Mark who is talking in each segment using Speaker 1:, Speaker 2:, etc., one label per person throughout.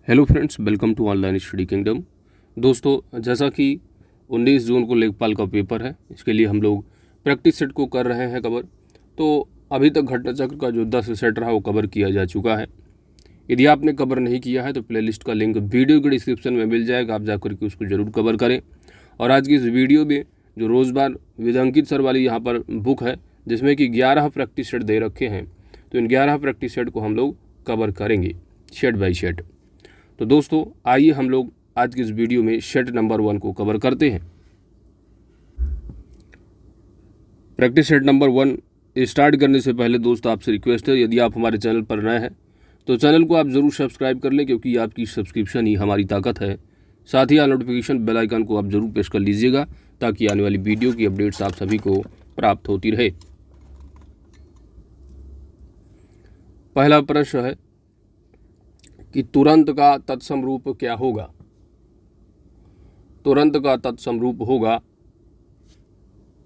Speaker 1: Hello friends, welcome to online study kingdom. दोस्तों, जैसा कि 19 जून को लेखपाल का पेपर है, इसके लिए हम लोग प्रैक्टिस सेट को कर रहे हैं कवर। तो अभी तक घटना चक्र का जो 10 सेट रहा वो कवर किया जा चुका है। यदि आपने कवर नहीं किया है तो प्लेलिस्ट का लिंक वीडियो के डिस्क्रिप्शन में मिल जाएगा, आप जाकर के उसको ज़रूर कवर करें। और आज की इस वीडियो में जो रोज़बार विद अंकित सर वाली यहाँ पर बुक है, जिसमें कि 11 प्रैक्टिस सेट दे रखे हैं, तो इन 11 प्रैक्टिस सेट को हम लोग कवर करेंगे सेट बाई सेट। तो दोस्तों, आइए हम लोग आज की इस वीडियो में सेट नंबर 1 को कवर करते हैं। प्रैक्टिस सेट नंबर 1 स्टार्ट करने से पहले दोस्तों आपसे रिक्वेस्ट है, यदि आप हमारे चैनल पर नए हैं तो चैनल को आप ज़रूर सब्सक्राइब कर लें, क्योंकि आपकी सब्सक्रिप्शन ही हमारी ताकत है। साथ ही नोटिफिकेशन बेल आइकन को आप ज़रूर प्रेस कर लीजिएगा, ताकि आने वाली वीडियो की अपडेट्स आप सभी को प्राप्त होती रहे। पहला प्रश्न है कि तुरंत का तत्सम रूप क्या होगा। तुरंत का तत्सम रूप होगा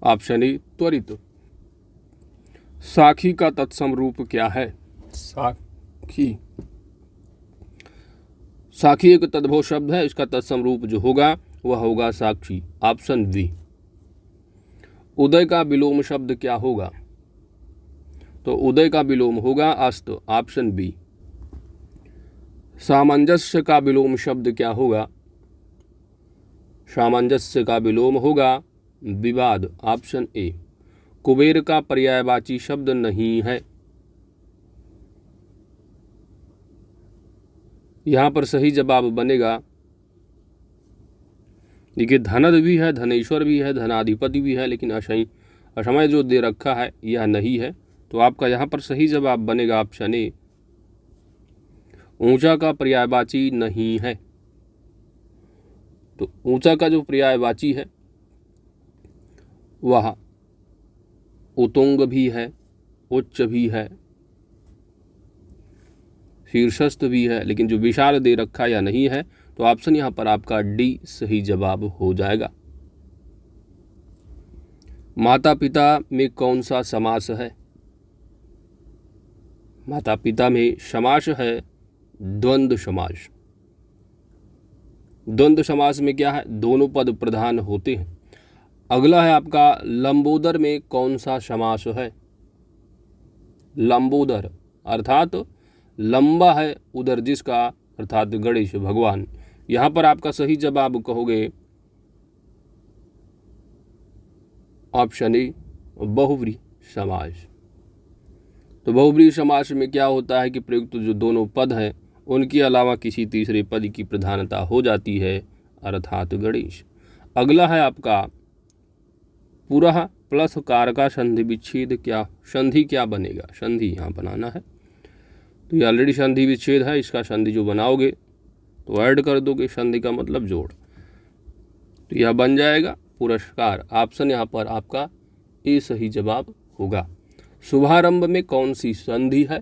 Speaker 1: ऑप्शन ए त्वरित। साखी का तत्सम रूप क्या है। साखी साखी एक तद्भव शब्द है, इसका तत्सम रूप जो होगा वह होगा साक्षी, ऑप्शन बी। उदय का विलोम शब्द क्या होगा। तो उदय का विलोम होगा अस्त, ऑप्शन बी। सामंजस्य का विलोम शब्द क्या होगा। सामंजस्य का विलोम होगा विवाद, ऑप्शन ए। कुबेर का पर्यायवाची शब्द नहीं है। यहां पर सही जवाब बनेगा, देखिए धनद भी है, धनेश्वर भी है, धनाधिपति भी है, लेकिन असमय जो दे रखा है यह नहीं है। तो आपका यहां पर सही जवाब बनेगा ऑप्शन ए। ऊंचा का पर्यायवाची नहीं है। तो ऊंचा का जो पर्यायवाची है वह उतुंग भी है, उच्च भी है, शीर्षस्थ भी है, लेकिन जो विशाल दे रखा या नहीं है, तो ऑप्शन यहां पर आपका डी सही जवाब हो जाएगा। माता पिता में कौन सा समास है। माता पिता में समास है द्वंद्व समास। द्वंद्व समास में क्या है, दोनों पद प्रधान होते हैं। अगला है आपका लंबोदर में कौन सा समास है। लंबोदर अर्थात लंबा है उदर जिसका, अर्थात गणेश भगवान। यहां पर आपका सही जवाब कहोगे ऑप्शन ए बहुव्रीहि समास। तो बहुव्रीहि समास में क्या होता है कि प्रयुक्त जो दोनों पद हैं उनके अलावा किसी तीसरे पद की प्रधानता हो जाती है, अर्थात गणेश। अगला है आपका पुरः प्लस कार का संधि विच्छेद क्या, संधि क्या बनेगा। संधि यहाँ बनाना है, तो ये ऑलरेडी संधि विच्छेद है, इसका संधि जो बनाओगे तो ऐड कर दोगे, संधि का मतलब जोड़, तो यह बन जाएगा पुरस्कार। ऑप्शन यहाँ पर आपका ए सही जवाब होगा। शुभारंभ में कौन सी संधि है।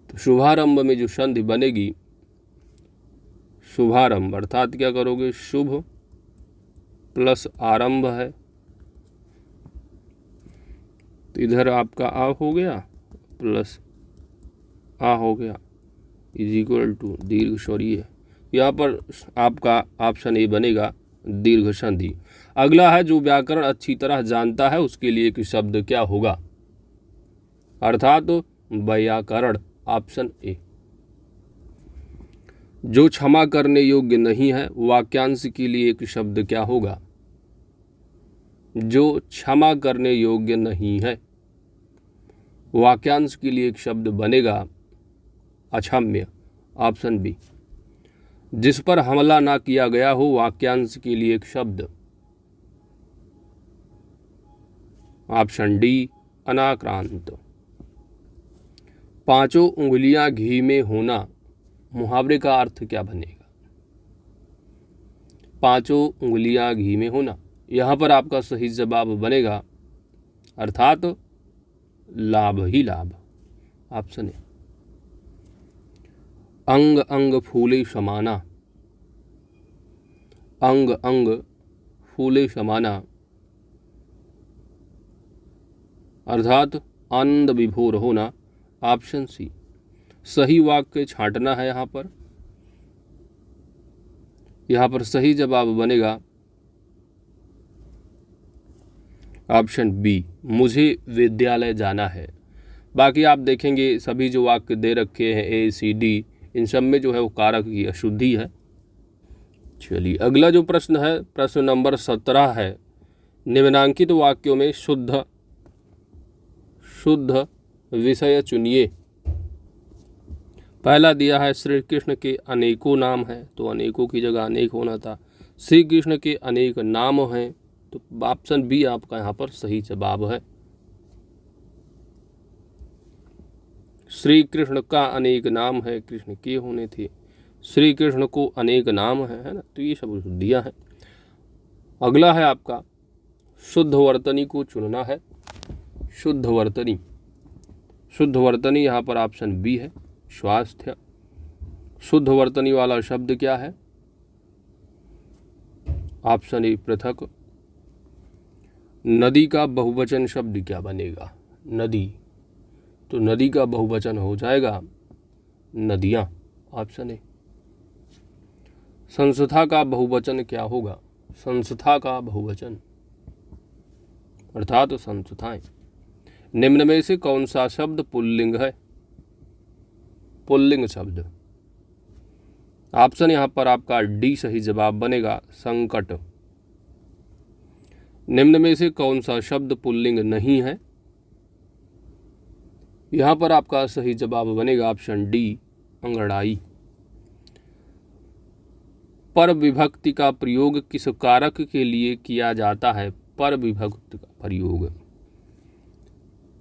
Speaker 1: तो शुभारंभ में जो संधि बनेगी, शुभारंभ अर्थात क्या करोगे, शुभ प्लस आरंभ है, तो इधर आपका आ हो गया प्लस आ हो गया इज इक्वल टू दीर्घ स्वरीय। यहाँ पर आपका ऑप्शन ए बनेगा दीर्घ संधि। अगला है जो व्याकरण अच्छी तरह जानता है उसके लिए एक शब्द क्या होगा, अर्थात व्याकरण, ऑप्शन ए। जो क्षमा करने योग्य नहीं है, वाक्यांश के लिए एक शब्द क्या होगा। जो क्षमा करने योग्य नहीं है, वाक्यांश के लिए एक शब्द बनेगा अक्षम्य, ऑप्शन बी। जिस पर हमला ना किया गया हो, वाक्यांश के लिए एक शब्द, ऑप्शन डी अनाक्रांत। पांचों उंगलियां घी में होना, मुहावरे का अर्थ क्या बनेगा। पांचों उंगलियां घी में होना, यहां पर आपका सही जवाब बनेगा अर्थात लाभ ही लाभ, ऑप्शन ए। अंग अंग फूले समाना, अंग अंग फूले समाना अर्थात आनंद विभोर होना, ऑप्शन सी। सही वाक्य छांटना है। यहाँ पर सही जवाब बनेगा ऑप्शन बी, मुझे विद्यालय जाना है। बाकी आप देखेंगे सभी जो वाक्य दे रखे हैं ए सी डी, इन सब में जो है वो कारक की अशुद्धि है। चलिए अगला जो प्रश्न है, प्रश्न नंबर 17 है, निम्नांकित वाक्यों में शुद्ध विषय चुनिए। पहला दिया है श्री कृष्ण के अनेकों नाम हैं, तो अनेकों की जगह अनेक होना था। श्री कृष्ण के अनेक नाम हैं, तो ऑप्शन बी आपका यहाँ पर सही जवाब है। श्री कृष्ण का अनेक नाम है, कृष्ण के होने थे, श्री कृष्ण को अनेक नाम है ना, तो ये सब दिया है। अगला है आपका शुद्ध वर्तनी को चुनना है। शुद्ध वर्तनी यहाँ पर ऑप्शन बी है, स्वास्थ्य। शुद्ध वर्तनी वाला शब्द क्या है? ऑप्शन ए पृथक। नदी का बहुवचन शब्द क्या बनेगा? नदी, तो नदी का बहुवचन हो जाएगा नदियां, ऑप्शन ए। संस्था का बहुवचन क्या होगा? संस्था का बहुवचन अर्थात संस्थाएं। निम्न में से कौन सा शब्द पुल्लिंग है? पुल्लिंग शब्द, ऑप्शन यहां पर आपका डी सही जवाब बनेगा, संकट। निम्न में से कौन सा शब्द पुल्लिंग नहीं है? यहां पर आपका सही जवाब बनेगा ऑप्शन डी, अंगड़ाई। पर विभक्ति का प्रयोग किस कारक के लिए किया जाता है? पर विभक्ति का प्रयोग,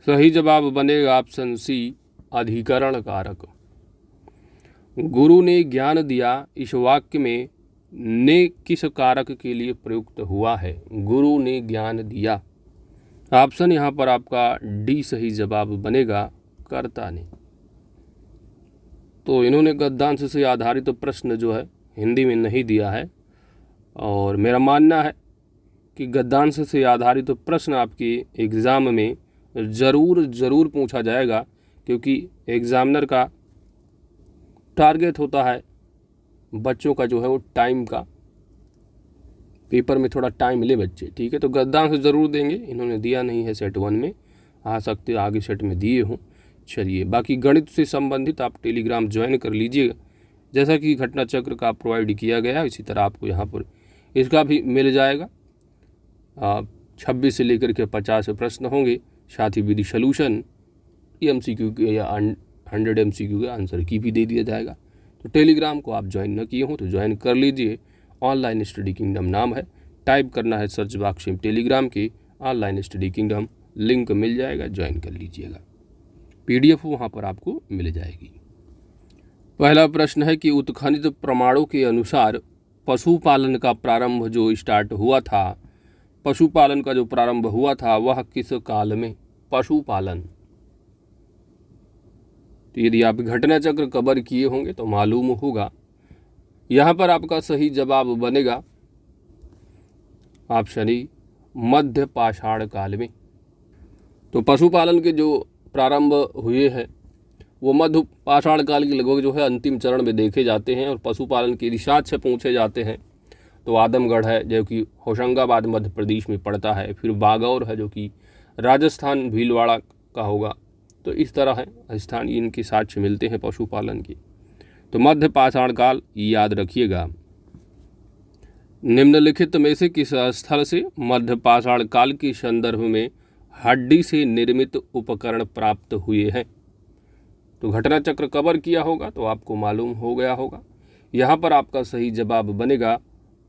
Speaker 1: सही जवाब बनेगा ऑप्शन सी, अधिकरण कारक। गुरु ने ज्ञान दिया, इस वाक्य में ने किस कारक के लिए प्रयुक्त हुआ है? गुरु ने ज्ञान दिया, ऑप्शन यहाँ पर आपका डी सही जवाब बनेगा, कर्ता ने। तो इन्होंने गद्यांश से आधारित प्रश्न जो है हिंदी में नहीं दिया है, और मेरा मानना है कि गद्यांश से आधारित प्रश्न आपके एग्ज़ाम में ज़रूर पूछा जाएगा, क्योंकि एग्ज़ामिनर का टारगेट होता है बच्चों का जो है वो टाइम का, पेपर में थोड़ा टाइम मिले बच्चे, ठीक है। तो गद्यांश ज़रूर देंगे, इन्होंने दिया नहीं है सेट 1 में, आ सकते आगे सेट में दिए हों। चलिए बाकी गणित से संबंधित आप टेलीग्राम ज्वाइन कर लीजिएगा, जैसा कि घटना चक्र का प्रोवाइड किया गया, इसी तरह आपको यहाँ पर इसका भी मिल जाएगा। 26 से लेकर के 50 प्रश्न होंगे, साथ ही विधि सॉल्यूशन, MCQ के या 100 MCQ के आंसर की भी दे दिया जाएगा। तो टेलीग्राम को आप ज्वाइन न किए हों तो ज्वाइन कर लीजिए। ऑनलाइन स्टडी किंगडम नाम है, टाइप करना है सर्च बॉक्स में टेलीग्राम के ऑनलाइन स्टडी किंगडम, लिंक मिल जाएगा, ज्वाइन कर लीजिएगा। PDF वहाँ पर आपको मिल जाएगी। पहला प्रश्न है कि उत्खनित प्रमाणों के अनुसार पशुपालन का प्रारंभ जो स्टार्ट हुआ था, पशुपालन का जो प्रारंभ हुआ था वह किस काल में? पशुपालन, तो यदि आप घटना चक्र कवर किए होंगे तो मालूम होगा। यहाँ पर आपका सही जवाब बनेगा ऑप्शन ई, मध्य पाषाण काल में। तो पशुपालन के जो प्रारंभ हुए हैं वो मध्य पाषाण काल की लगभग जो है अंतिम चरण में देखे जाते हैं। और पशुपालन के रिसार्च से पूछे जाते हैं तो आदमगढ़ है जो कि होशंगाबाद मध्य प्रदेश में पड़ता है, फिर बागौर है जो कि राजस्थान भीलवाड़ा का होगा। तो इस तरह है स्थान इनके साक्ष्य मिलते हैं पशुपालन के। तो मध्य पाषाण काल याद रखिएगा। निम्नलिखित में से किस स्थल से मध्य पाषाण काल के संदर्भ में हड्डी से निर्मित उपकरण प्राप्त हुए हैं? तो घटना चक्र कवर किया होगा तो आपको मालूम हो गया होगा। यहाँ पर आपका सही जवाब बनेगा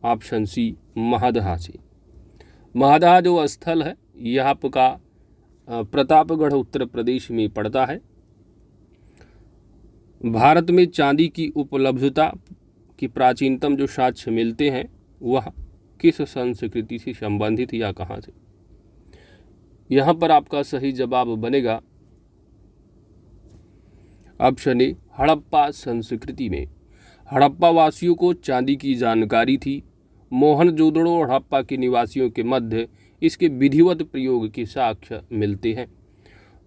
Speaker 1: ऑप्शन सी, महदहा से। महदहा जो स्थल है यह आपका प्रतापगढ़ उत्तर प्रदेश में पड़ता है। भारत में चांदी की उपलब्धता की प्राचीनतम जो साक्ष्य मिलते हैं वह किस संस्कृति से संबंधित या कहाँ से? यहाँ पर आपका सही जवाब बनेगा ऑप्शन ए, हड़प्पा संस्कृति में। हड़प्पा वासियों को चांदी की जानकारी थी। मोहनजोदड़ो और हड़प्पा के निवासियों के मध्य इसके विधिवत प्रयोग के साक्ष्य मिलते हैं।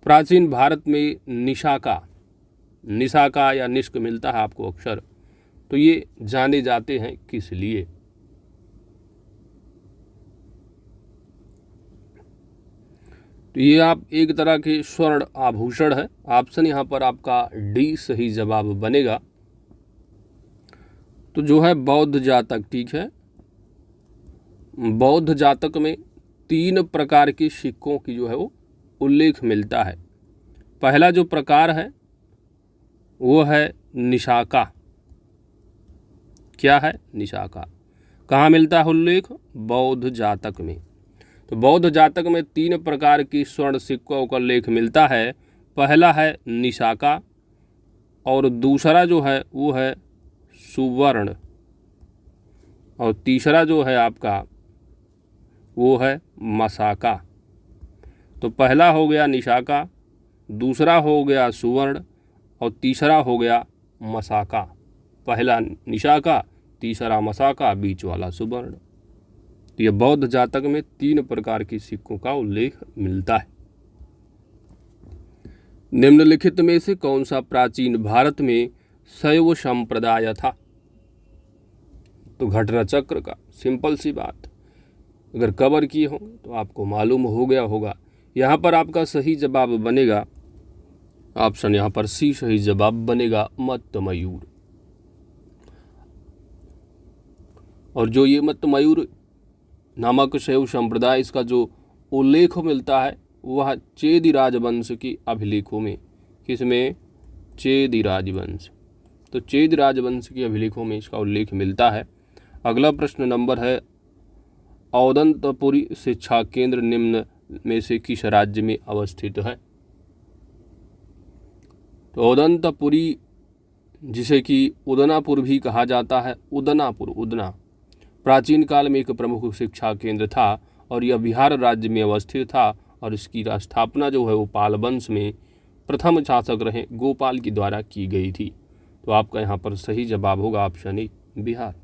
Speaker 1: प्राचीन भारत में निशाका निशाका या निष्क मिलता है आपको अक्षर, तो ये जाने जाते हैं किस लिए? तो ये आप एक तरह के स्वर्ण आभूषण है। ऑप्शन यहाँ पर आपका डी सही जवाब बनेगा। तो जो है बौद्ध जातक, ठीक है, बौद्ध जातक में 3 प्रकार के सिक्कों की जो है वो उल्लेख मिलता है। पहला जो प्रकार है वो है निशाका। क्या है? निशाका। कहाँ मिलता है उल्लेख? बौद्ध जातक में। तो बौद्ध जातक में 3 प्रकार की स्वर्ण सिक्कों का उल्लेख मिलता है। पहला है निशाका और दूसरा जो है वो है सुवर्ण और तीसरा जो है आपका वो है मसाका। तो पहला हो गया निशाका, दूसरा हो गया सुवर्ण और तीसरा हो गया मसाका। पहला निशाका, तीसरा मसाका, बीच वाला सुवर्ण। तो यह बौद्ध जातक में 3 प्रकार के सिक्कों का उल्लेख मिलता है। निम्नलिखित में से कौन सा प्राचीन भारत में शैव संप्रदाय था? तो घटना चक्र का, सिंपल सी बात, अगर कवर किए होंगे तो आपको मालूम हो गया होगा। यहाँ पर आपका सही जवाब बनेगा ऑप्शन यहाँ पर सी सही जवाब बनेगा, मत्त मयूर। और जो ये मत्त मयूर नामक शैव संप्रदाय, इसका जो उल्लेख मिलता है वह चेदी राजवंश की अभिलेखों में। किसमें? चेदी राजवंश। तो चेदी राजवंश की अभिलेखों में इसका उल्लेख मिलता है। अगला प्रश्न नंबर है, औदंतपुरी शिक्षा केंद्र निम्न में से किस राज्य में अवस्थित है? तो औदंतपुरी, जिसे कि उदनापुर भी कहा जाता है, उदनापुर, उदना, प्राचीन काल में एक प्रमुख शिक्षा केंद्र था और यह बिहार राज्य में अवस्थित था और इसकी स्थापना जो है वो पाल वंश में प्रथम शासक रहे गोपाल के द्वारा की गई थी। तो आपका यहाँ पर सही जवाब होगा ऑप्शन ए, बिहार।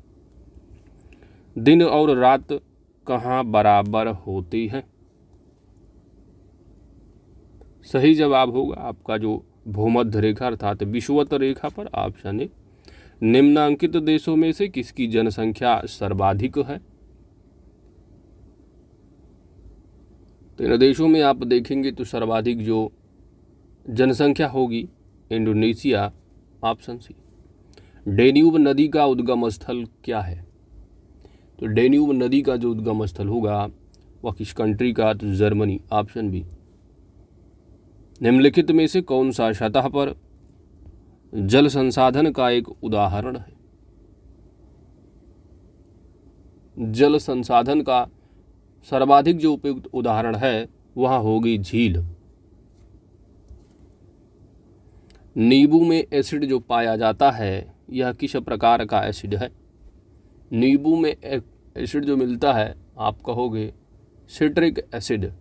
Speaker 1: दिन और रात कहाँ बराबर होती हैं? सही जवाब होगा आपका जो भूमध्य रेखा अर्थात विषुवत रेखा पर, ऑप्शन ए। निम्नांकित देशों में से किसकी जनसंख्या सर्वाधिक है? तो इन देशों में आप देखेंगे तो सर्वाधिक जो जनसंख्या होगी इंडोनेशिया, ऑप्शन सी। डेन्यूब नदी का उद्गम स्थल क्या है? तो डेन्यूब नदी का जो उद्गम स्थल होगा वह किस कंट्री का? तो जर्मनी, ऑप्शन बी। निम्नलिखित में से कौन सा सतह पर जल संसाधन का एक उदाहरण है? जल संसाधन का सर्वाधिक जो उपयुक्त उदाहरण है वह होगी झील। नींबू में एसिड जो पाया जाता है यह किस प्रकार का एसिड है? नींबू में एसिड जो मिलता है आप कहोगे सिट्रिक एसिड,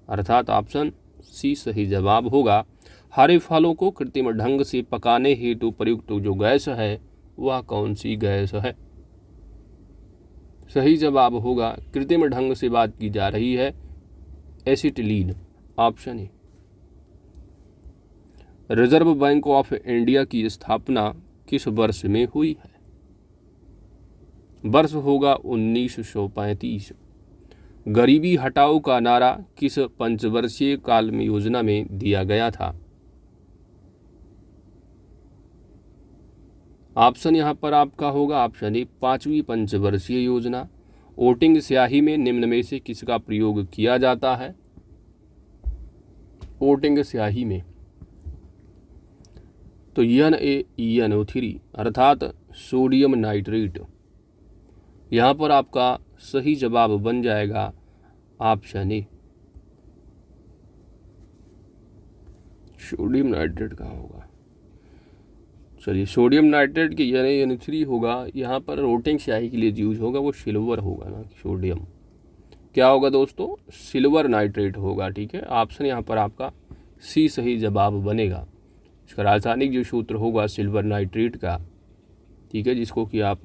Speaker 1: अर्थात ऑप्शन सी सही जवाब होगा। हरे फलों को कृत्रिम ढंग से पकाने हेतु प्रयुक्त जो गैस है वह कौन सी गैस है? सही जवाब होगा, कृत्रिम ढंग से बात की जा रही है, acetylene, option A. Reserve bank of India की स्थापना किस वर्ष में हुई है? वर्ष होगा 1935। गरीबी हटाओ का नारा किस पंचवर्षीय काल में योजना में दिया गया था? ऑप्शन यहाँ पर आपका होगा ऑप्शन ए, 5वीं पंचवर्षीय योजना। वोटिंग स्याही में निम्न में से किसका प्रयोग किया जाता है? वोटिंग स्याही में तो NaENO3 अर्थात सोडियम नाइट्रेट। यहाँ पर आपका सही जवाब बन जाएगा ऑप्शन ए। सोडियम नाइट्रेट कहाँ होगा? चलिए, सोडियम नाइट्रेट की NaNO3 होगा। यहाँ पर वोटिंग स्याही के लिए यूज होगा वो सिल्वर होगा ना कि सोडियम। क्या होगा दोस्तों? सिल्वर नाइट्रेट होगा, ठीक है। ऑप्शन यहाँ पर आपका सी सही जवाब बनेगा। इसका रासायनिक जो सूत्र होगा सिल्वर नाइट्रेट का, ठीक है, जिसको कि आप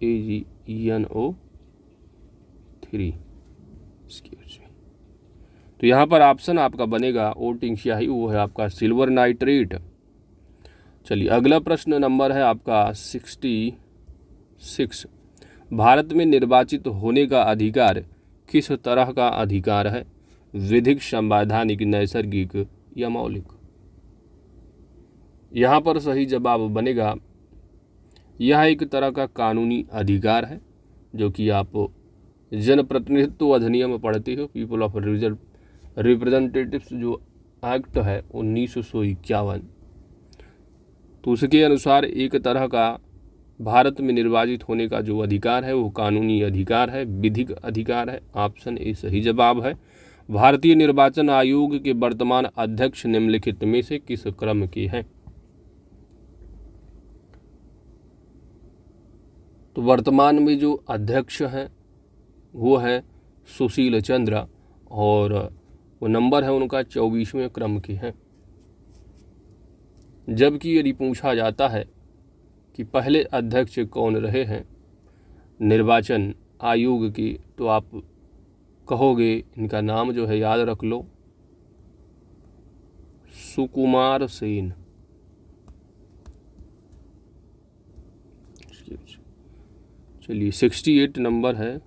Speaker 1: AgNO3, तो यहाँ पर ऑप्शन आपका बनेगा वोटिंग स्याही, वो है आपका सिल्वर नाइट्रेट। चलिए अगला प्रश्न नंबर है आपका 66। भारत में निर्वाचित होने का अधिकार किस तरह का अधिकार है? विधिक, संवैधानिक, नैसर्गिक या मौलिक? यहाँ पर सही जवाब बनेगा, यह एक तरह का कानूनी अधिकार है, जो कि आप जनप्रतिनिधित्व अधिनियम पढ़ते हो, पीपल ऑफ रिप्रेजेंटेटिव्स जो एक्ट है 1951, तो उसके अनुसार एक तरह का भारत में निर्वाचित होने का जो अधिकार है वो कानूनी अधिकार है, विधिक अधिकार है। ऑप्शन ए सही जवाब है। भारतीय निर्वाचन आयोग के वर्तमान अध्यक्ष निम्नलिखित में से किस क्रम के हैं? तो वर्तमान में जो अध्यक्ष हैं वो है सुशील चंद्र, और वो नंबर है उनका 24वें क्रम के हैं। जबकि यदि पूछा जाता है कि पहले अध्यक्ष कौन रहे हैं निर्वाचन आयोग के, तो आप कहोगे इनका नाम जो है याद रख लो, सुकुमार सेन। चलिए 68 नंबर है,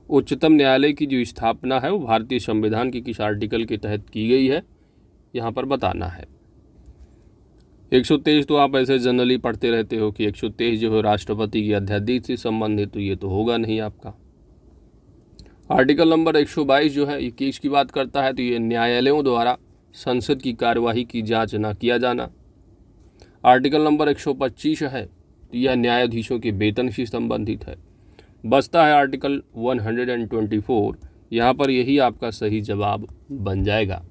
Speaker 1: उच्चतम न्यायालय की जो स्थापना है वो भारतीय संविधान के किस आर्टिकल के तहत की गई है, यहाँ पर बताना है। 123 तो आप ऐसे जनरली पढ़ते रहते हो कि 123 जो है राष्ट्रपति की अध्यादेश से संबंधित, तो ये तो होगा नहीं आपका। आर्टिकल नंबर 122 जो है ये केस की बात करता है, तो ये न्यायालयों द्वारा संसद की कार्यवाही की जांच न किया जाना। आर्टिकल नंबर 125 है, तो यह न्यायाधीशों के वेतन से संबंधित है। बचता है आर्टिकल 124, यहाँ पर यही आपका सही जवाब बन जाएगा।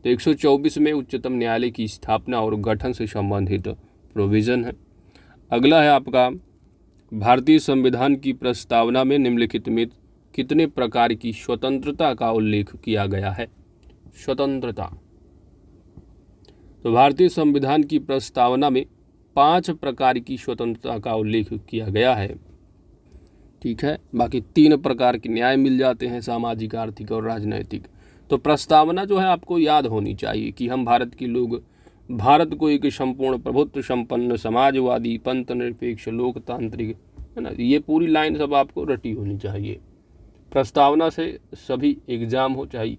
Speaker 1: तो 124 में उच्चतम न्यायालय की स्थापना और गठन से संबंधित प्रोविज़न है। अगला है आपका, भारतीय संविधान की प्रस्तावना में निम्नलिखित में कितने प्रकार की स्वतंत्रता का उल्लेख किया गया है? स्वतंत्रता, तो भारतीय संविधान की प्रस्तावना में 5 प्रकार की स्वतंत्रता का उल्लेख किया गया है। ठीक है, बाकी 3 प्रकार के न्याय मिल जाते हैं, सामाजिक, आर्थिक और राजनैतिक। तो प्रस्तावना जो है आपको याद होनी चाहिए कि हम भारत के लोग भारत को एक संपूर्ण प्रभुत्व संपन्न समाजवादी पंथ निरपेक्ष लोकतांत्रिक, है ना, ये पूरी लाइन सब आपको रटी होनी चाहिए। प्रस्तावना से सभी एग्जाम हो, चाहे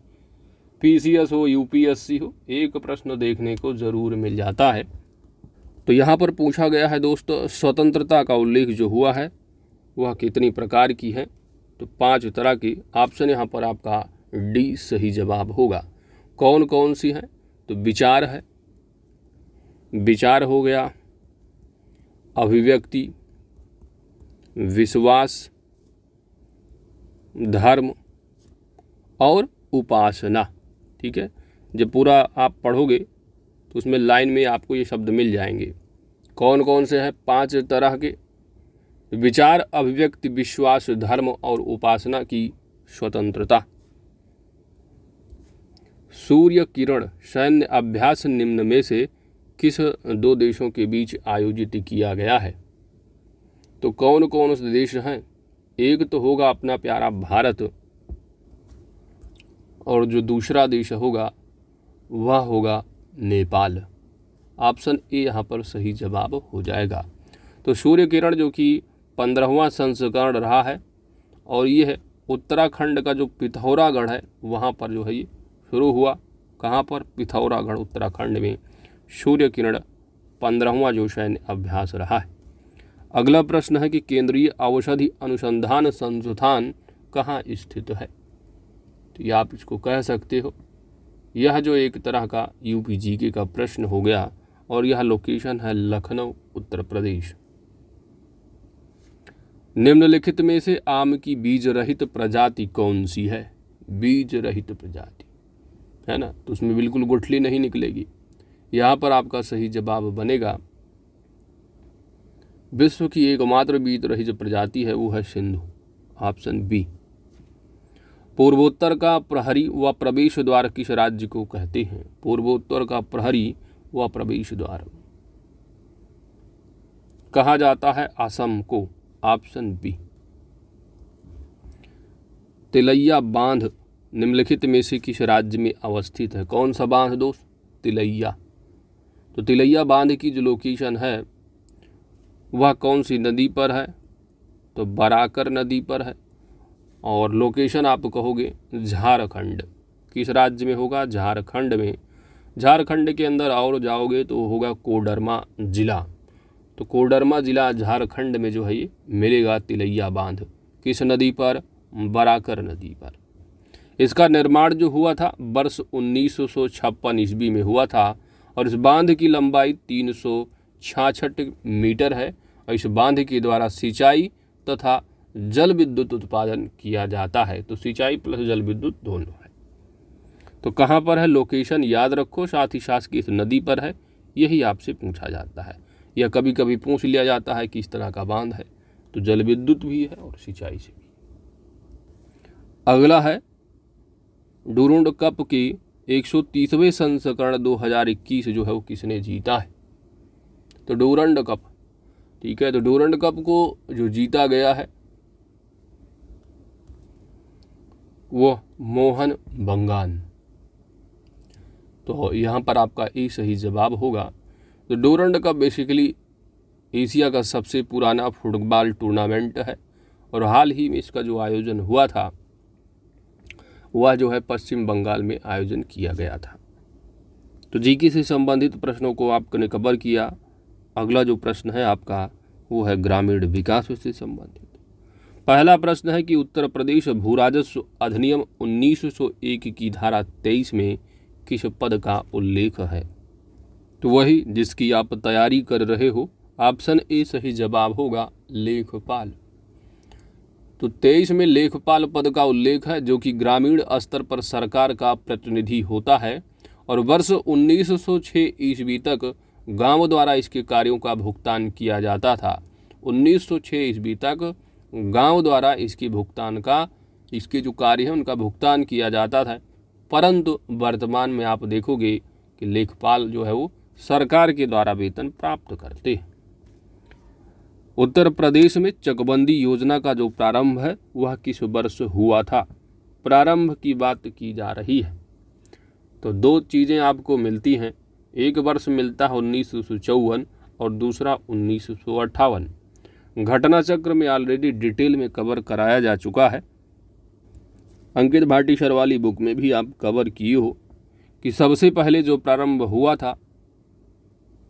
Speaker 1: पीसीएस हो यूपीएससी हो, एक प्रश्न देखने को ज़रूर मिल जाता है। तो यहाँ पर पूछा गया है दोस्तों, स्वतंत्रता का उल्लेख जो हुआ है वह कितनी प्रकार की है? तो 5 तरह की। ऑप्शन यहाँ पर आपका डी सही जवाब होगा। कौन कौन सी हैं? तो विचार है, विचार हो गया, अभिव्यक्ति, विश्वास, धर्म और उपासना। ठीक है, जब पूरा आप पढ़ोगे तो उसमें लाइन में आपको ये शब्द मिल जाएंगे। कौन कौन से हैं? 5 तरह के, विचार, अभिव्यक्ति, विश्वास, धर्म और उपासना की स्वतंत्रता। सूर्य किरण सैन्य अभ्यास निम्न में से किस 2 देशों के बीच आयोजित किया गया है? तो कौन कौन से देश हैं? एक तो होगा अपना प्यारा भारत, और जो दूसरा देश होगा वह होगा नेपाल। ऑप्शन ए यहाँ पर सही जवाब हो जाएगा। तो सूर्य किरण जो कि 15वां संस्करण रहा है, और ये है उत्तराखंड का जो पिथौरागढ़ है वहाँ पर जो है ये शुरू हुआ। कहाँ पर? पिथौरागढ़ उत्तराखंड में सूर्य किरण 15वां जो सैन्य अभ्यास रहा है। अगला प्रश्न है कि केंद्रीय औषधि अनुसंधान संस्थान कहाँ स्थित है? तो ये आप इसको कह सकते हो, यह जो एक तरह का यूपीजीके का प्रश्न हो गया, और यह लोकेशन है लखनऊ उत्तर प्रदेश। निम्नलिखित में से आम की बीज रहित प्रजाति कौन सी है? बीज रहित प्रजाति, है ना, तो उसमें बिल्कुल गुठली नहीं निकलेगी। यहाँ पर आपका सही जवाब बनेगा, विश्व की एकमात्र बीज रहित प्रजाति है वो है सिंधु। Option B. पूर्वोत्तर का प्रहरी व प्रवेश द्वार किस राज्य को कहते हैं? पूर्वोत्तर का प्रहरी व प्रवेश द्वार कहा जाता है असम को। Option B. तिलैया बांध निम्नलिखित में से किस राज्य में अवस्थित है? कौन सा बांध दोस्त? तिलैया। तो तिलैया बांध की जो लोकेशन है वह कौन सी नदी पर है? तो बराकर नदी पर है। और लोकेशन आप कहोगे झारखंड। किस राज्य में होगा? झारखंड में। झारखंड के अंदर और जाओगे तो होगा कोडरमा जिला। तो कोडरमा जिला झारखंड में जो है ये मिलेगा तिलैया बांध। किस नदी पर? बराकर नदी पर। इसका निर्माण जो हुआ था वर्ष 1956 ईस्वी में हुआ था और इस बांध की लंबाई 366 मीटर है और इस बांध के द्वारा सिंचाई तथा जल विद्युत उत्पादन किया जाता है। तो सिंचाई प्लस जल विद्युत दोनों है। तो कहाँ पर है? लोकेशन याद रखो, साथ ही साथ किस नदी पर है यही आपसे पूछा जाता है, या कभी कभी पूछ लिया जाता है कि इस तरह का बांध है। तो जल विद्युत भी है और सिंचाई से भी। अगला है डूरंड कप की 130वें संस्करण 2021 जो है वो किसने जीता है? तो डूरंड कप, ठीक है। तो डूरंड कप को जो जीता गया है वो मोहन बगान। तो यहाँ पर आपका ए सही जवाब होगा। तो डूरंड कप बेसिकली एशिया का सबसे पुराना फुटबॉल टूर्नामेंट है और हाल ही में इसका जो आयोजन हुआ था वह जो है पश्चिम बंगाल में आयोजन किया गया था। तो जीके से संबंधित प्रश्नों को आपने कवर किया। अगला जो प्रश्न है आपका वो है ग्रामीण विकास से संबंधित। पहला प्रश्न है कि उत्तर प्रदेश भू राजस्व अधिनियम 1901 की धारा 23 में किस पद का उल्लेख है? तो वही जिसकी आप तैयारी कर रहे हो। ऑप्शन ए सही जवाब होगा लेखपाल। तो 23 में लेखपाल पद का उल्लेख है जो कि ग्रामीण स्तर पर सरकार का प्रतिनिधि होता है और वर्ष 1906 ईस्वी तक गांव द्वारा इसके कार्यों का भुगतान किया जाता था। 1906 ईस्वी तक गांव द्वारा इसके भुगतान का, इसके जो कार्य है उनका भुगतान किया जाता था, परंतु वर्तमान में आप देखोगे कि लेखपाल जो है वो सरकार के द्वारा वेतन प्राप्त करते हैं। उत्तर प्रदेश में चकबंदी योजना का जो प्रारंभ है वह किस वर्ष हुआ था? प्रारंभ की बात की जा रही है। तो दो चीज़ें आपको मिलती हैं, एक वर्ष मिलता है 1954 और दूसरा 1958। घटना चक्र में ऑलरेडी डिटेल में कवर कराया जा चुका है। अंकित भाटीसर वाली बुक में भी आप कवर किए हो कि सबसे पहले जो प्रारंभ हुआ था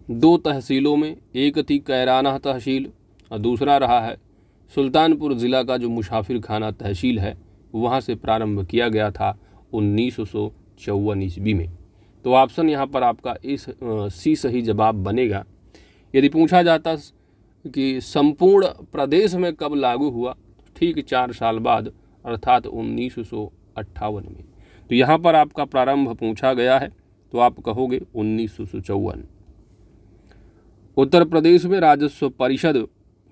Speaker 1: 2 तहसीलों में, एक थी कैराना तहसील और दूसरा रहा है सुल्तानपुर ज़िला का जो मुसाफिर खाना तहसील है, वहाँ से प्रारंभ किया गया था 1954 ईस्वी में। तो ऑप्शन यहाँ पर आपका सी सही जवाब बनेगा। यदि पूछा जाता कि संपूर्ण प्रदेश में कब लागू हुआ, ठीक 4 साल बाद अर्थात 1958 में। तो यहाँ पर आपका प्रारंभ पूछा गया है तो आप कहोगे 1954। उत्तर प्रदेश में राजस्व परिषद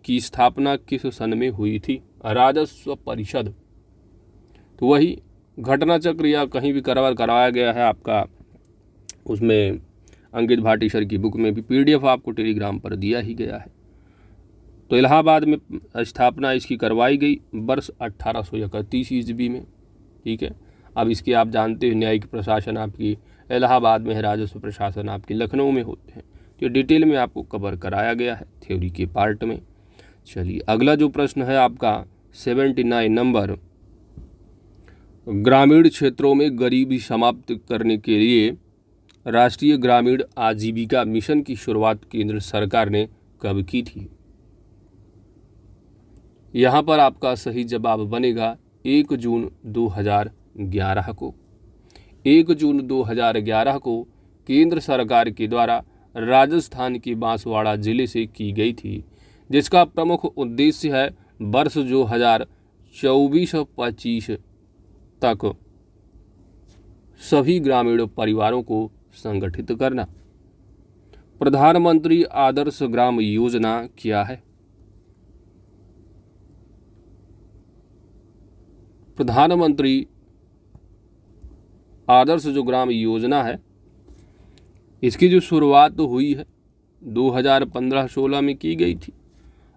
Speaker 1: की स्थापना किस सन में हुई थी? राजस्व परिषद, तो वही घटना चक्र या कहीं भी कवर कराया गया है आपका, उसमें अंकित भाटीसर की बुक में भी PDF आपको टेलीग्राम पर दिया ही गया है। तो इलाहाबाद में स्थापना इसकी करवाई गई वर्ष 1831 ईस्वी में, ठीक है। अब इसके आप जानते हो न्यायिक प्रशासन आपकी इलाहाबाद में है, राजस्व प्रशासन आपकी लखनऊ में होते हैं। तो डिटेल में आपको कवर कराया गया है थ्योरी के पार्ट में। चलिए अगला जो प्रश्न है आपका 79 नंबर, ग्रामीण क्षेत्रों में गरीबी समाप्त करने के लिए राष्ट्रीय ग्रामीण आजीविका मिशन की शुरुआत केंद्र सरकार ने कब की थी? यहाँ पर आपका सही जवाब बनेगा 1 जून 2011 को। 1 जून 2011 को केंद्र सरकार के द्वारा राजस्थान के बांसवाड़ा जिले से की गई थी, जिसका प्रमुख उद्देश्य है वर्ष 2024-25 तक सभी ग्रामीण परिवारों को संगठित करना। प्रधानमंत्री आदर्श ग्राम योजना क्या है? प्रधानमंत्री आदर्श जो ग्राम योजना है इसकी जो शुरुआत हुई है 2015-16 में की गई थी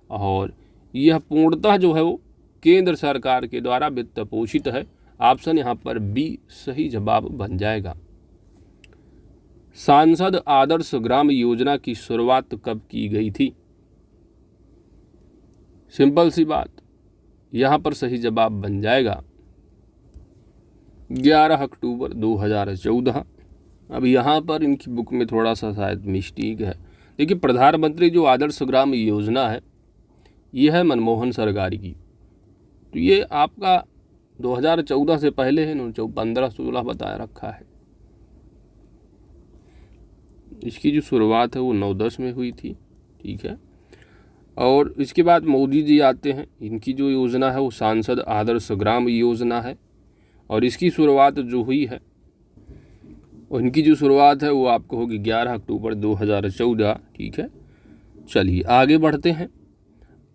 Speaker 1: और यह पूर्णतः जो है वो केंद्र सरकार के द्वारा वित्त पोषित है ऑप्शन यहाँ पर बी सही जवाब बन जाएगा। सांसद आदर्श ग्राम योजना की शुरुआत कब की गई थी? सिंपल सी बात, यहाँ पर सही जवाब बन जाएगा 11 अक्टूबर 2014। अब यहाँ पर इनकी बुक में थोड़ा सा शायद मिस्टेक है। देखिए, प्रधानमंत्री जो आदर्श ग्राम योजना है ये है मनमोहन सरकार की, तो ये आपका 2014 से पहले है, 15-16 बताया रखा है। इसकी जो शुरुआत है वो 9-10 में हुई थी, ठीक है। और इसके बाद मोदी जी आते हैं, इनकी जो योजना है वो सांसद आदर्श ग्राम योजना है, और इसकी शुरुआत जो हुई है, उनकी जो शुरुआत है वो आपको होगी 11 अक्टूबर 2014, ठीक है। चलिए आगे बढ़ते हैं।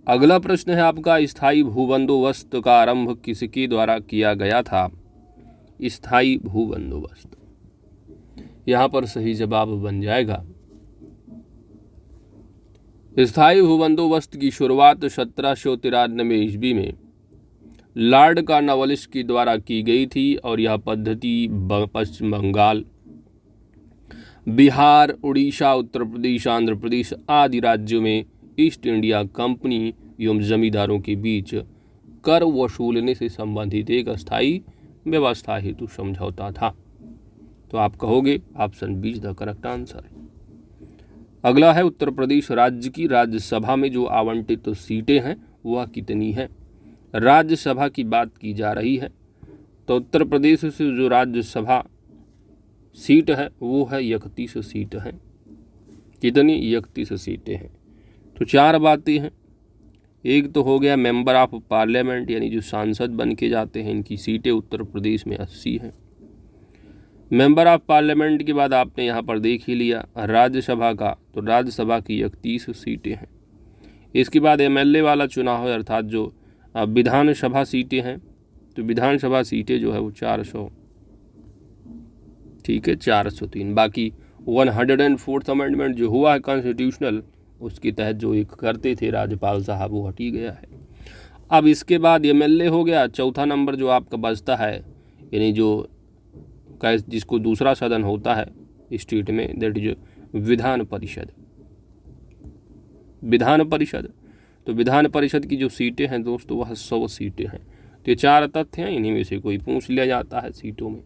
Speaker 1: अगला प्रश्न है आपका, स्थायी भूबंदोबस्त का आरंभ किसके द्वारा किया गया था? स्थायी भूबंदोबस्त, यहाँ पर सही जवाब बन जाएगा। स्थायी भूबंदोबस्त की शुरुआत 1793 ईस्वी में लॉर्ड कॉर्नवालिस के द्वारा की गई थी, और यह पद्धति पश्चिम बंगाल, बिहार, उड़ीसा, उत्तर प्रदेश, आंध्र प्रदेश आदि राज्यों में ईस्ट इंडिया कंपनी एवं जमींदारों के बीच कर वसूलने से संबंधित एक अस्थायी व्यवस्था हेतु समझौता था। तो आप कहोगे option B is the correct answer. अगला है, उत्तर प्रदेश राज्य की राज्यसभा में जो आवंटित सीटें हैं वह कितनी है? राज्यसभा की बात की जा रही है, तो उत्तर प्रदेश से जो राज्यसभा सीट है वो है 31 सीट है। कितनी? 31 सीटें हैं। तो 4 बातें हैं। एक तो हो गया मेंबर ऑफ पार्लियामेंट, यानी जो सांसद बन के जाते हैं, इनकी सीटें उत्तर प्रदेश में 80 हैं। मेंबर ऑफ पार्लियामेंट के बाद आपने यहाँ पर देख ही लिया राज्यसभा का, तो राज्यसभा की 31 सीटें हैं। इसके बाद एमएलए वाला चुनाव है, अर्थात जो विधानसभा सीटें हैं, तो विधानसभा सीटें जो है वो 400, ठीक है, 403। बाकी 104th अमेंडमेंट जो हुआ है कॉन्स्टिट्यूशनल, उसके तहत जो एक करते थे राज्यपाल साहब, वो हट ही गया है। अब इसके बाद एमएलए हो गया। चौथा नंबर जो आपका बचता है, यानी जो जिसको दूसरा सदन होता है स्टेट में, दैट इज विधान परिषद। विधान परिषद, तो विधान परिषद की जो सीटें हैं दोस्तों वह 100 सीटें हैं। तो ये 4 तथ्य हैं, इन्हीं में से कोई पूछ लिया जाता है सीटों में।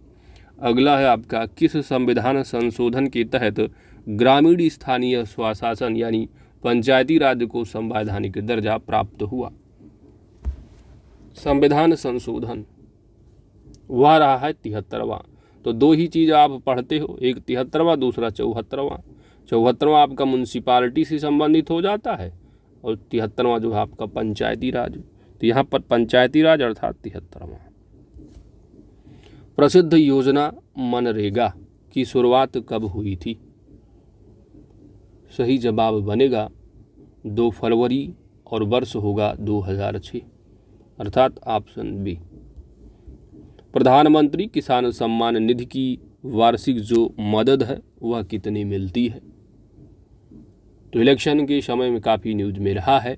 Speaker 1: अगला है आपका, किस संविधान संशोधन के तहत ग्रामीण स्थानीय स्वशासन यानी पंचायती राज को संवैधानिक दर्जा प्राप्त हुआ? संविधान संशोधन वह रहा है 73वां। तो 2 ही चीज़ आप पढ़ते हो, एक 73वां, दूसरा 74वां। 74वां आपका म्यूनसिपालिटी से संबंधित हो जाता है, और 73वां जो है आपका पंचायती राज। तो यहाँ पर पंचायती राज अर्थात 73वां। प्रसिद्ध योजना मनरेगा की शुरुआत कब हुई थी? सही जवाब बनेगा 2 फरवरी और वर्ष होगा 2006, अर्थात ऑप्शन बी। प्रधानमंत्री किसान सम्मान निधि की वार्षिक जो मदद है वह कितनी मिलती है? तो इलेक्शन के समय में काफ़ी न्यूज में रहा है।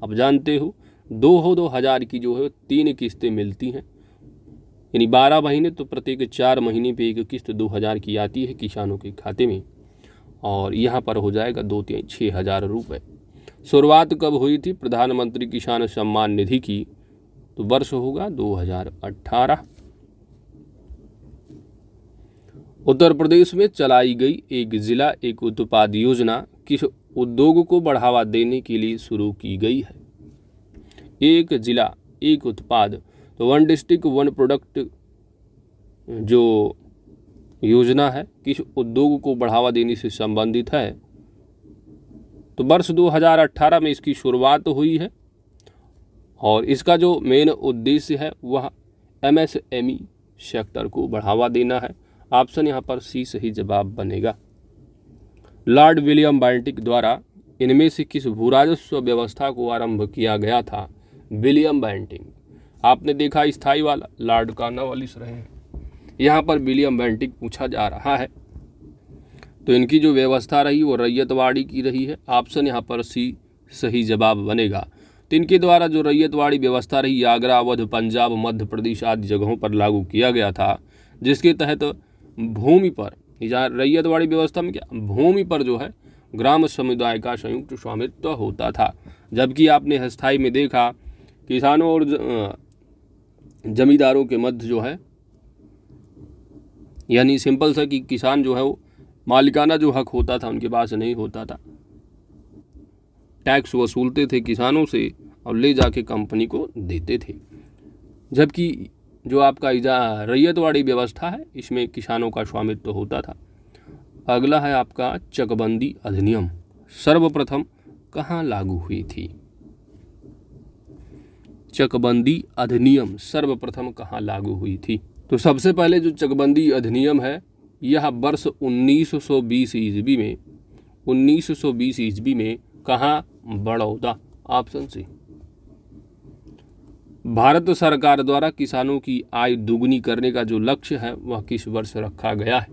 Speaker 1: अब जानते हो 2,000 की जो है 3 किस्तें मिलती हैं, यानी 12 महीने, तो प्रत्येक 4 महीने पे एक किस्त 2,000 की आती है किसानों के खाते में, और यहाँ पर हो जाएगा 6,000 रुपये। शुरुआत कब हुई थी प्रधानमंत्री किसान सम्मान निधि की? तो वर्ष होगा 2018। उत्तर प्रदेश में चलाई गई एक जिला एक उत्पाद योजना किस उद्योग को बढ़ावा देने के लिए शुरू की गई है? एक जिला एक उत्पाद, तो 1 डिस्ट्रिक्ट 1 प्रोडक्ट जो योजना है किस उद्योग को बढ़ावा देने से संबंधित है? तो वर्ष 2018 में इसकी शुरुआत हुई है, और इसका जो मेन उद्देश्य है वह MSME सेक्टर को बढ़ावा देना है। ऑप्शन यहाँ पर सी सही जवाब बनेगा। लॉर्ड विलियम बेंटिक द्वारा इनमें से किस भूराजस्व व्यवस्था को आरंभ किया गया था? विलियम बेंटिक, आपने देखा स्थायी वाला लॉर्ड कॉर्नवालिस रहे हैं, यहाँ पर विलियम बेंटिक पूछा जा रहा है। तो इनकी जो व्यवस्था रही वो रैयतवाड़ी की रही है। ऑप्शन यहाँ पर सी सही जवाब बनेगा। तो इनके द्वारा जो रैयतवाड़ी व्यवस्था रही आगरा, अवध, पंजाब, मध्य प्रदेश आदि जगहों पर लागू किया गया था, जिसके तहत भूमि पर, रैयतवाड़ी व्यवस्था में क्या, भूमि पर जो है ग्राम समुदाय का संयुक्त स्वामित्व होता था। जबकि आपने स्थायी में देखा किसानों और जमींदारों के मध्य जो है, यानी सिंपल सा कि किसान जो है वो मालिकाना जो हक होता था उनके पास नहीं होता था। टैक्स वसूलते थे किसानों से और ले जाके कंपनी को देते थे। जबकि जो आपका रैयतवाड़ी व्यवस्था है इसमें किसानों का स्वामित्व होता था। अगला है आपका चकबंदी अधिनियम, सर्वप्रथम कहाँ लागू हुई थी? चकबंदी अधिनियम सर्वप्रथम कहाँ लागू हुई थी? तो सबसे पहले जो चकबंदी अधिनियम है यह वर्ष 1920 ईस्वी में कहाँ? Baroda, option C. भारत सरकार द्वारा किसानों की आय दुगुनी करने का जो लक्ष्य है वह किस वर्ष रखा गया है?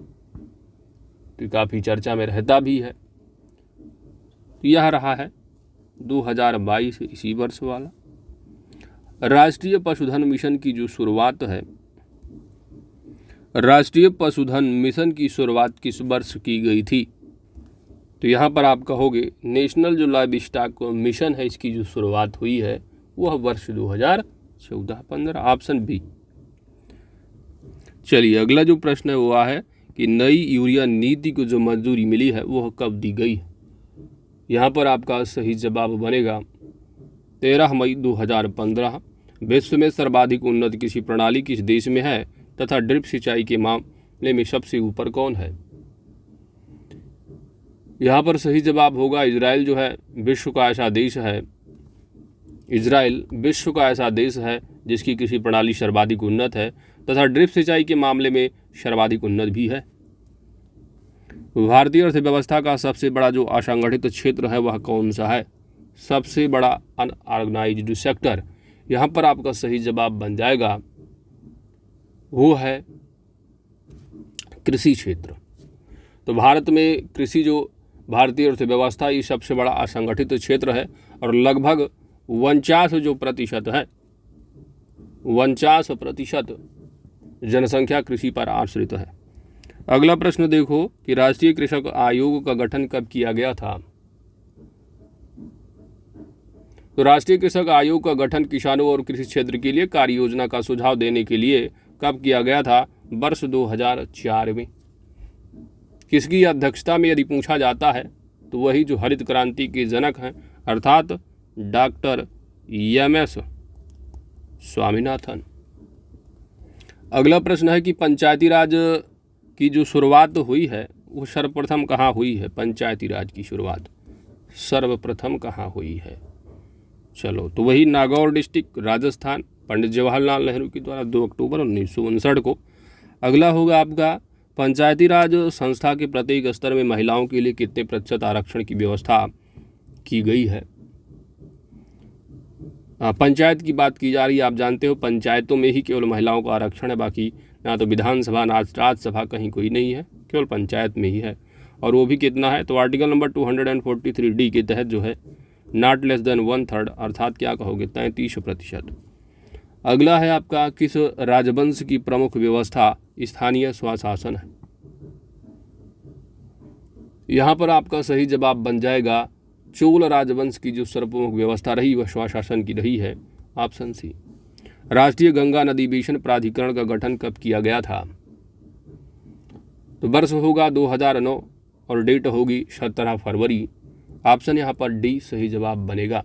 Speaker 1: तो काफ़ी चर्चा में रहता भी है। तो यह रहा है 2022 इसी वर्ष वाला। राष्ट्रीय पशुधन मिशन की जो शुरुआत है, राष्ट्रीय पशुधन मिशन की शुरुआत किस वर्ष की गई थी? तो यहाँ पर आप कहोगे नेशनल जो लाइवस्टॉक मिशन है इसकी जो शुरुआत हुई है वह वर्ष 2014-15, ऑप्शन बी। चलिए अगला जो प्रश्न है वो है कि नई यूरिया नीति को जो मंजूरी मिली है वह कब दी गई? यहाँ पर आपका सही जवाब बनेगा 13 मई 2015। विश्व में सर्वाधिक उन्नत कृषि प्रणाली किस देश में है तथा ड्रिप सिंचाई के मामले में सबसे ऊपर कौन है? यहाँ पर सही जवाब होगा इजराइल जो है विश्व का ऐसा देश है, इजराइल विश्व का ऐसा देश है जिसकी कृषि प्रणाली सर्वाधिक उन्नत है तथा ड्रिप सिंचाई के मामले में सर्वाधिक उन्नत भी है। भारतीय अर्थव्यवस्था का सबसे बड़ा जो असंगठित क्षेत्र है वह कौन सा है? सबसे बड़ा अनऑर्गेनाइज्ड सेक्टर, यहाँ पर आपका सही जवाब बन जाएगा वो है कृषि क्षेत्र। तो भारत में कृषि जो भारतीय अर्थव्यवस्था ये सबसे बड़ा असंगठित क्षेत्र है और लगभग 49% है, 49% जनसंख्या कृषि पर आश्रित है। अगला प्रश्न देखो कि राष्ट्रीय कृषक आयोग का गठन कब किया गया था? तो राष्ट्रीय कृषक आयोग का गठन किसानों और कृषि क्षेत्र के लिए कार्य योजना का सुझाव देने के लिए कब किया गया था? वर्ष 2004 में। किसकी अध्यक्षता में यदि पूछा जाता है तो वही जो हरित क्रांति के जनक हैं अर्थात डॉक्टर एम.एस. स्वामीनाथन। अगला प्रश्न है कि पंचायती राज की जो शुरुआत हुई है वो सर्वप्रथम कहाँ हुई है? पंचायती राज की शुरुआत सर्वप्रथम कहाँ हुई है? चलो तो वही नागौर डिस्ट्रिक्ट राजस्थान, पंडित जवाहरलाल नेहरू के द्वारा 2 अक्टूबर 1959 को। अगला होगा आपका पंचायती राज संस्था के प्रत्येक स्तर में महिलाओं के लिए कितने प्रतिशत आरक्षण की व्यवस्था की गई है? पंचायत की बात की जा रही है। आप जानते हो पंचायतों में ही केवल महिलाओं का आरक्षण है, बाकी ना तो विधानसभा ना राज्यसभा कहीं कोई नहीं है, केवल पंचायत में ही है। और वो भी कितना है? तो आर्टिकल नंबर 243D के तहत जो है नॉट लेस देन 1/3 अर्थात क्या कहोगे 33%। अगला है आपका किस राजवंश की प्रमुख व्यवस्था स्थानीय स्वशासन है? यहाँ पर आपका सही जवाब बन जाएगा चोल राजवंश की जो सर्वप्रमुख व्यवस्था रही वह स्वशासन की रही है, ऑप्शन सी। राष्ट्रीय गंगा नदी बेसिन प्राधिकरण का गठन कब किया गया था? तो वर्ष होगा 2009 और डेट होगी 17 फरवरी, ऑप्शन यहाँ पर डी सही जवाब बनेगा।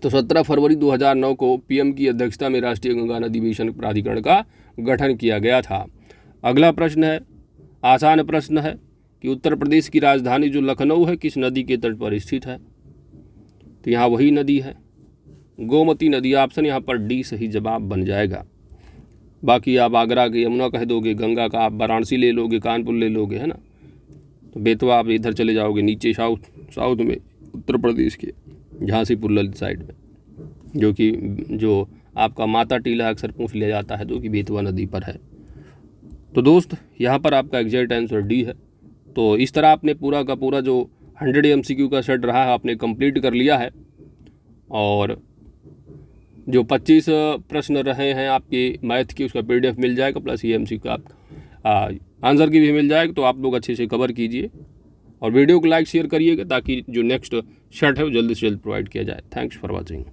Speaker 1: तो 17 फरवरी 2009 को पीएम की अध्यक्षता में राष्ट्रीय गंगा नदी बेसिन प्राधिकरण का गठन किया गया था। अगला प्रश्न है, आसान प्रश्न है कि उत्तर प्रदेश की राजधानी जो लखनऊ है किस नदी के तट पर स्थित है? तो यहाँ वही नदी है गोमती नदी, ऑप्शन यहाँ पर डी सही जवाब बन जाएगा। बाकी आप आगरा के यमुना कह दोगे, गंगा का आप वाराणसी ले लोगे, कानपुर ले लोगे, है ना। तो बेतवा आप इधर चले जाओगे नीचे साउथ में उत्तर प्रदेश के झांसीपुर ललित साइड में, जो आपका माता टीला अक्सर पूछ लिया जाता है जो कि बेतवा नदी पर है। तो दोस्त यहाँ पर आपका एग्जैक्ट आंसर डी है। तो इस तरह आपने पूरा का पूरा जो 100 MCQ का सेट रहा है आपने कंप्लीट कर लिया है। और जो 25 प्रश्न रहे हैं आपके मैथ की, उसका PDF मिल जाएगा, प्लस EMC का आंसर की भी मिल जाएगा। तो आप लोग अच्छे से कवर कीजिए और वीडियो को लाइक शेयर करिएगा ताकि जो नेक्स्ट सेट है वो जल्दी से जल्द प्रोवाइड किया जाए। Thanks for watching.